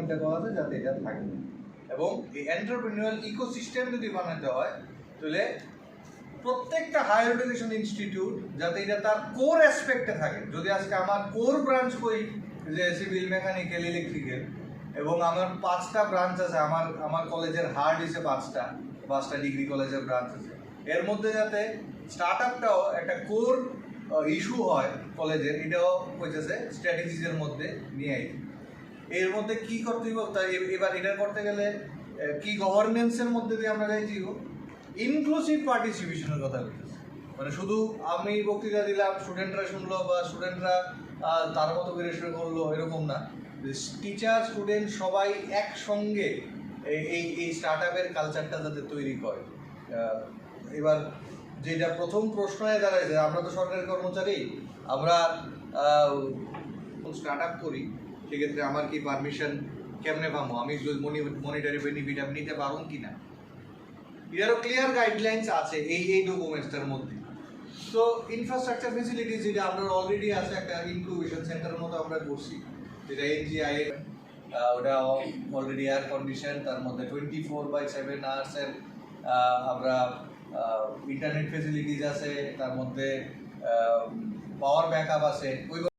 মধ্যে করা আছে যাতে এটা থাকে। এবং এই এন্টারপ্রেনিউরাল ইকোসিস্টেম যদি বানাতে হয় তাহলে প্রত্যেকটা হায়ার এডুকেশন ইনস্টিটিউট যাতে এটা তার কোর অ্যাসপেক্টে থাকে। যদি আজকে আমার কোর ব্রাঞ্চ করি যে সিভিল, মেকানিক্যাল, ইলেকট্রিক্যাল, এবং আমার 5টা ব্রাঞ্চ আছে, আমার কলেজের হার্ড হিসেবে 5টা ডিগ্রি কলেজের ব্রাঞ্চ আছে, এর মধ্যে যাতে স্টার্ট আপটাও একটা কোর ইস্যু হয় কলেজের, এটাও হইতেছে স্ট্র্যাটেজিসের মধ্যে নিয়ে আই। এর মধ্যে কি করতে হইব, তাই এবার এটা করতে গেলে কি গভর্নেন্সের মধ্যে দিয়ে আমরা যাইতে হইব, ইনক্লুসিভ পার্টিসিপেশনের কথা বলতেছি। মানে শুধু আমি বক্তৃতা দিলাম, স্টুডেন্টরা শুনলো বা স্টুডেন্টরা তার মতো করে শুরু করলো, এরকম না। টিচার, স্টুডেন্ট সবাই একসঙ্গে এই স্টার্ট আপের কালচারটা যাতে তৈরি করে। এবার যেটা প্রথম প্রশ্নে দাঁড়ায় যে আমরা তো সরকারি কর্মচারী, আমরা স্টার্ট আপ করি, সেক্ষেত্রে আমার কি পারমিশন কেমনে পাবো, আমি মনিটারি বেনিফিট আমি নিতে পারুন কি না, এরও ক্লিয়ার গাইডলাইন্স আছে এই ডকুমেন্টসটার মধ্যে। তো ইনফ্রাস্ট্রাকচার ফেসিলিটিস যেটা আমরা অলরেডি আছে, একটা ইনকিউবেশন সেন্টারের মতো আমরা করছি, যেটা এনজিআই, ওটা অলরেডি এয়ার কন্ডিশন, তার মধ্যে 24/7 আওয়ার্সের আমরা ইন্টারনেট ফেসিলিটিস আছে, তার মধ্যে পাওয়ার ব্যাকআপ আছে। ওই